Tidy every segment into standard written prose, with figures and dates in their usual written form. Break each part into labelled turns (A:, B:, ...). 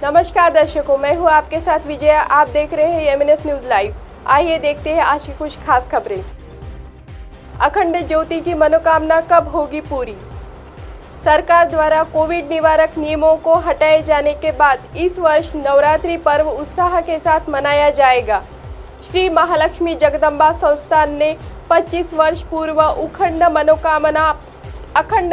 A: नमस्कार दर्शकों, मैं हूं आपके साथ विजया। आप देख रहे हैं एमएनएस न्यूज लाइव। आइए देखते हैं आज की कुछ खास खबरें। अखंड ज्योति की मनोकामना कब होगी पूरी? सरकार द्वारा कोविड निवारक नियमों को हटाए जाने के बाद इस वर्ष नवरात्रि पर्व उत्साह के साथ मनाया जाएगा। श्री महालक्ष्मी जगदम्बा संस्थान ने 25 वर्ष पूर्व अखंड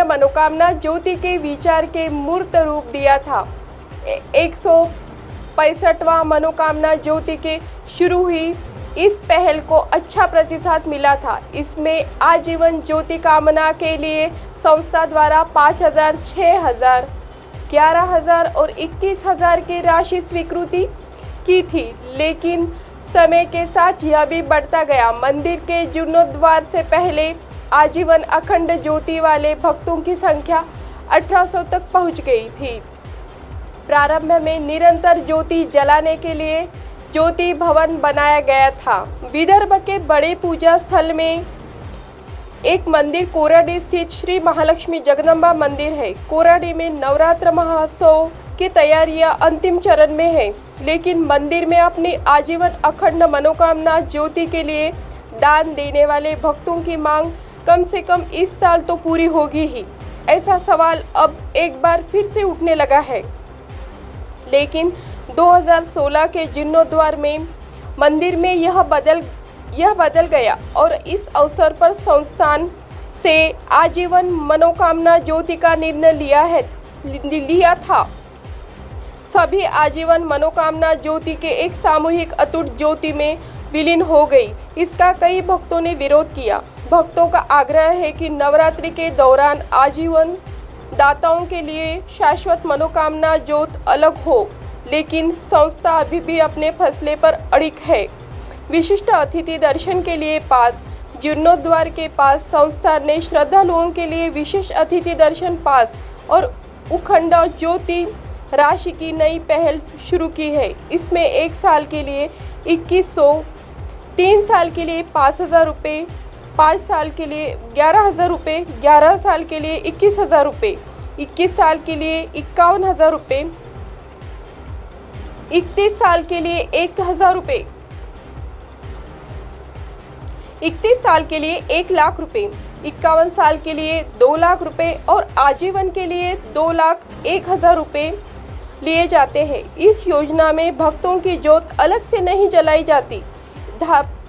A: मनोकामना ज्योति के विचार के मूर्त रूप दिया था। 165वां मनोकामना ज्योति के शुरू हुई इस पहल को अच्छा प्रतिसाद मिला था। इसमें आजीवन ज्योति कामना के लिए संस्था द्वारा 5,000, 6,000, 11,000 और 21,000 की राशि स्वीकृति की थी, लेकिन समय के साथ यह भी बढ़ता गया। मंदिर के जीर्णोद्धार से पहले आजीवन अखंड ज्योति वाले भक्तों की संख्या 1800 तक पहुंच गई थी। प्रारंभ में निरंतर ज्योति जलाने के लिए ज्योति भवन बनाया गया था। विदर्भ के बड़े पूजा स्थल में एक मंदिर कोराडी स्थित श्री महालक्ष्मी जगदम्बा मंदिर है। कोराडी में नवरात्र महोत्सव की तैयारियां अंतिम चरण में है, लेकिन मंदिर में अपनी आजीवन अखंड मनोकामना ज्योति के लिए दान देने वाले भक्तों की मांग कम से कम इस साल तो पूरी होगी ही, ऐसा सवाल अब एक बार फिर से उठने लगा है। लेकिन 2016 के जीर्णोद्धार में मंदिर में यह बदल गया और इस अवसर पर संस्थान से आजीवन मनोकामना ज्योति का निर्णय लिया था। सभी आजीवन मनोकामना ज्योति के एक सामूहिक अटूट ज्योति में विलीन हो गई। इसका कई भक्तों ने विरोध किया। भक्तों का आग्रह है कि नवरात्रि के दौरान आजीवन दाताओं के लिए शाश्वत मनोकामना ज्योत अलग हो, लेकिन संस्था अभी भी अपने फैसले पर अड़िग है। विशिष्ट अतिथि दर्शन के लिए पास जीर्णोद्धार के पास संस्था ने श्रद्धालुओं के लिए विशेष अतिथि दर्शन पास और अखंड ज्योति राशि की नई पहल शुरू की है। इसमें 1 साल के लिए 2100, 3 साल के लिए 5,000 रुपये, 5 साल के लिए 11,000 रुपये, 11 साल के लिए 21,000 रुपये, 21 साल के लिए 51,000 रुपये, 31 साल के लिए 1,000 रुपये, 31 साल के लिए 1,00,000 रुपये, 51 साल के लिए 2,00,000 रुपये और आजीवन के लिए 2,01,000 रुपये लिए जाते हैं। इस योजना में भक्तों की ज्योत अलग से नहीं जलाई जाती,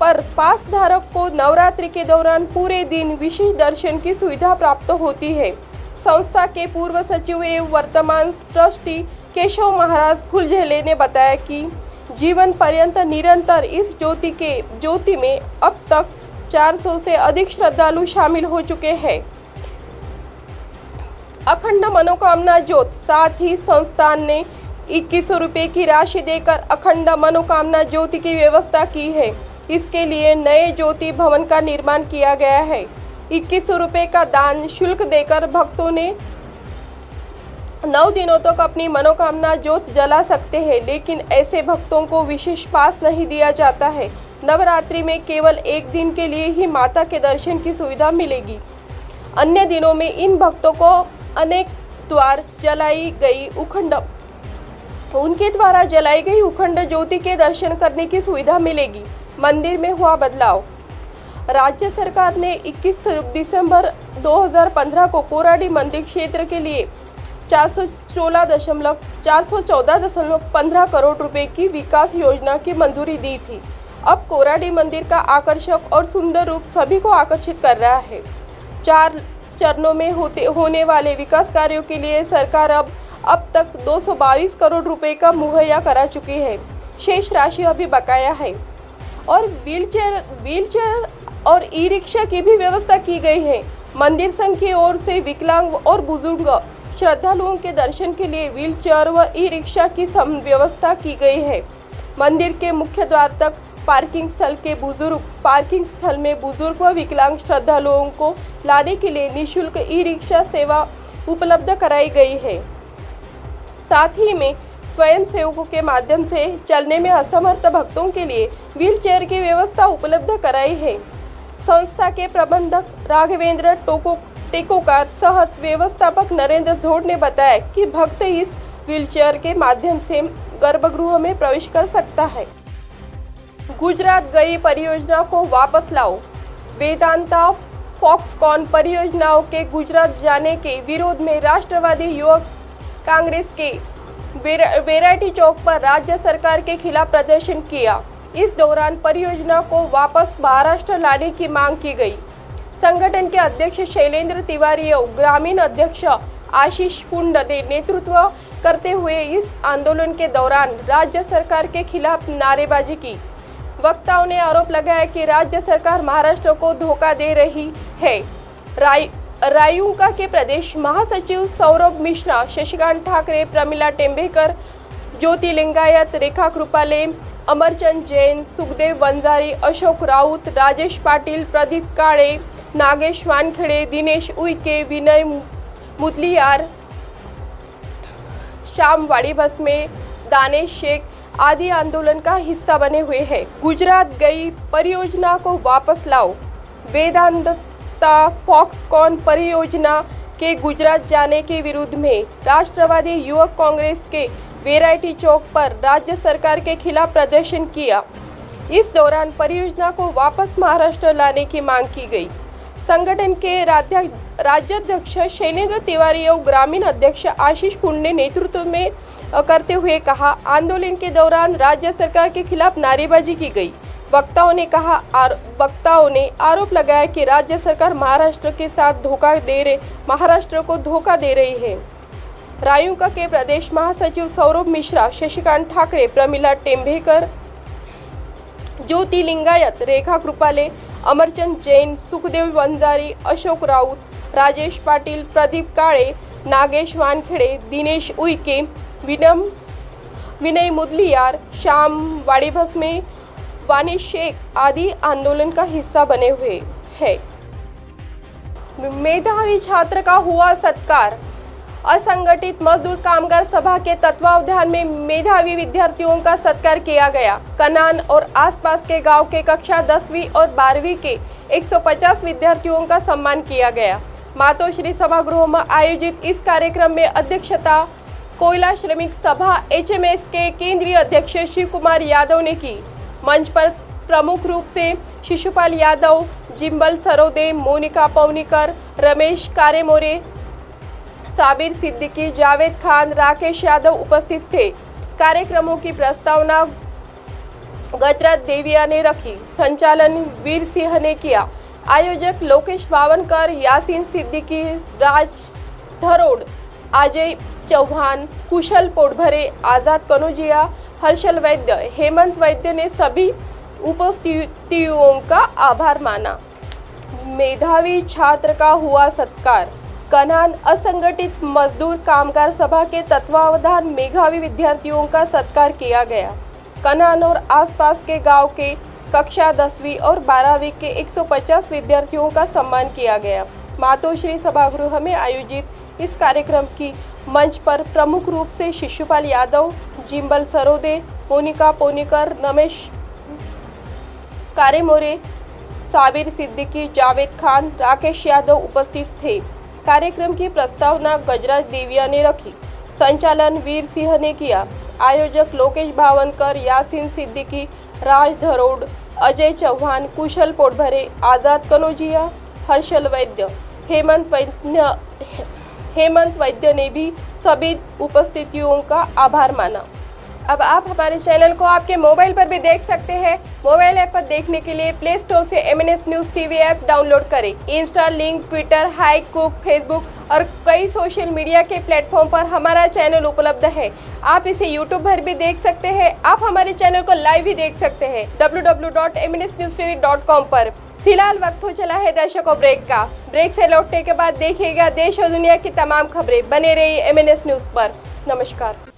A: पर पास धारक को नवरात्रि के दौरान पूरे दिन विशेष दर्शन की सुविधा प्राप्त होती है। संस्था के पूर्व सचिव एवं वर्तमान ट्रस्टी केशव महाराज फुलझेले ने बताया कि जीवन पर्यंत निरंतर इस ज्योति में अब तक 400 से अधिक श्रद्धालु शामिल हो चुके हैं। अखंड मनोकामना ज्योत साथ ही संस्थान ने 2100 रुपये की राशि देकर अखंड मनोकामना ज्योति की व्यवस्था की है। इसके लिए नए ज्योति भवन का निर्माण किया गया है। 2100 रुपये का दान शुल्क देकर भक्तों ने 9 दिनों तक अपनी मनोकामना ज्योत जला सकते हैं, लेकिन ऐसे भक्तों को विशेष पास नहीं दिया जाता है। नवरात्रि में केवल 1 दिन के लिए ही माता के दर्शन की सुविधा मिलेगी। अन्य दिनों में इन भक्तों को उनके द्वारा जलाई गई अखंड ज्योति के दर्शन करने की सुविधा मिलेगी। मंदिर में हुआ बदलाव। राज्य सरकार ने 21 दिसंबर 2015 को कोराडी मंदिर क्षेत्र के लिए 414.15 करोड़ रुपए की विकास योजना की मंजूरी दी थी। अब कोराडी मंदिर का आकर्षक और सुंदर रूप सभी को आकर्षित कर रहा है। 4 चरणों में होने वाले विकास कार्यों के लिए सरकार अब तक 222 करोड़ रुपए का मुहैया करा चुकी है। शेष राशि अभी बकाया है और व्हीलचेयर और ई रिक्शा की भी व्यवस्था की गई है। मंदिर संघ की ओर से विकलांग और बुजुर्ग श्रद्धालुओं के दर्शन के लिए व्हीलचेयर व ई रिक्शा की व्यवस्था की गई है। मंदिर के मुख्य द्वार तक पार्किंग स्थल में बुजुर्ग व विकलांग श्रद्धालुओं को लाने के लिए निःशुल्क ई रिक्शा सेवा उपलब्ध कराई गई है। साथ ही में स्वयं सेवकों के माध्यम से चलने में असमर्थ भक्तों के लिए व्हीलचेयर की व्यवस्था उपलब्ध कराई है। संस्था के प्रबंधक राघवेंद्र टेकोकार सह व्यवस्थापक नरेंद्र झोड़ ने बताया कि भक्त इस व्हीलचेयर के माध्यम से गर्भगृह में प्रवेश कर सकता है। गुजरात गई परियोजना को वापस लाओ। वेदांता फॉक्सकॉन परियोजनाओं के गुजरात जाने के विरोध में राष्ट्रवादी युवक कांग्रेस के वैरायटी चौक पर राज्य सरकार के खिलाफ प्रदर्शन किया। इस दौरान परियोजना को वापस महाराष्ट्र लाने की मांग की गई। संगठन के अध्यक्ष शैलेंद्र तिवारी और ग्रामीण अध्यक्ष आशीष पुंड ने नेतृत्व करते हुए इस आंदोलन के दौरान राज्य सरकार के खिलाफ नारेबाजी की। वक्ताओं ने आरोप लगाया कि राज्य सरकार महाराष्ट्र को धोखा दे रही है। रायुंका के प्रदेश महासचिव सौरभ मिश्रा, शशिकांत ठाकरे, प्रमिला टेंभेकर, ज्योति लिंगायत, रेखा कृपाले, अमरचंद जैन, सुखदेव वंजारी, अशोक राऊत, राजेश पाटील, प्रदीप काळे, नागेश वानखेड़े, दिनेश उइके, विनय मुदलियार, श्याम वाड़ीभस्मे, दानेश शेख आदि आंदोलन का हिस्सा बने हुए हैं। गुजरात गई परियोजना को वापस लाओ। वेदांता फॉक्सकॉन परियोजना के गुजरात जाने के विरोध में राष्ट्रवादी युवक कांग्रेस के वैरायटी चौक पर राज्य सरकार के खिलाफ प्रदर्शन किया। इस दौरान परियोजना को वापस महाराष्ट्र लाने की मांग की गई। संगठन के राज्याध्यक्ष शैलेंद्र तिवारी और ग्रामीण अध्यक्ष आशीष पुंड ने नेतृत्व में करते हुए कहा, आंदोलन के दौरान राज्य सरकार के खिलाफ नारेबाजी की गई। वक्ताओं ने आरोप लगाया कि राज्य सरकार महाराष्ट्र को धोखा दे रही है। रायुंका के प्रदेश महासचिव सौरभ मिश्रा, शशिकांत ठाकरे, प्रमिला टेंभेकर, ज्योति लिंगायत, रेखा कृपाले, अमरचंद जैन, सुखदेव वंजारी, अशोक राऊत, राजेश पाटील, प्रदीप काळे, नागेश वानखेड़े, दिनेश उइके, विनय मुदलियार, श्याम वाड़ीभस्मे, वानिश शेख आदि आंदोलन का हिस्सा बने हुए हैं। मेधावी छात्र का हुआ सत्कार। असंगठित मजदूर कामगार सभा के तत्वावधान में मेधावी विद्यार्थियों का सत्कार किया गया। कनान और आसपास के गांव के कक्षा 10वीं और 12वीं के 150 विद्यार्थियों का सम्मान किया गया। मातोश्री सभागृह में आयोजित इस कार्यक्रम में अध्यक्षता कोयला श्रमिक सभा HMS के केंद्रीय अध्यक्ष शिव कुमार यादव ने की। मंच पर प्रमुख रूप से शिशुपाल यादव, जिम्बल सरोदे, मोनिका पवनीकर, रमेश कारेमोरे, साबिर सिद्दीकी, जावेद खान, राकेश यादव उपस्थित थे। कार्यक्रमों की प्रस्तावना गजराज देविया ने रखी। संचालन वीर सिंह ने किया। आयोजक लोकेश बावनकर, यासीन सिद्दीकी, राज धरोड, अजय चौहान, कुशल पोटभरे, आजाद कनोजिया, हर्षल वैद्य, हेमंत वैद्य ने सभी उपस्थितियों का आभार माना। मेधावी छात्र का हुआ सत्कार। कनान असंगठित मजदूर कामगार सभा के तत्वावधान मेधावी विद्यार्थियों का सत्कार किया गया। कनान और आसपास के गांव के कक्षा 10वीं और 12वीं के 150 विद्यार्थियों का सम्मान किया गया। मातोश्री सभागृह में आयोजित इस कार्यक्रम की मंच पर प्रमुख रूप से शिशुपाल यादव, जिम्बल सरोदे, मोनिका पवनीकर, रमेश कारेमोरे, साबिर सिद्दीकी, जावेद खान, राकेश यादव उपस्थित थे। कार्यक्रम की प्रस्तावना गजराज देविया ने रखी। संचालन वीर सिंह ने किया। आयोजक लोकेश बावनकर, यासीन सिद्दीकी, राज धरोड, अजय चौहान, कुशल पोटभरे, आजाद कनोजिया, हर्षल वैद्य, हेमंत वैद्य ने भी सभी उपस्थितियों का आभार माना। अब आप हमारे चैनल को आपके मोबाइल पर भी देख सकते हैं। मोबाइल ऐप पर देखने के लिए प्ले स्टोर से MNS news TV app download करें। इंस्टा, लिंक, ट्विटर, हाई कुक, फेसबुक और कई सोशल मीडिया के प्लेटफॉर्म पर हमारा चैनल उपलब्ध है। आप इसे यूट्यूब पर भी देख सकते हैं। आप हमारे चैनल को लाइव भी देख सकते हैं www.mnsnewstv.com पर। फिलहाल वक्त हो चला है दर्शकों ब्रेक का। ब्रेक से लौटने के बाद देखिएगा देश और दुनिया की तमाम खबरें। बने रहिए MNS न्यूज़ पर। नमस्कार।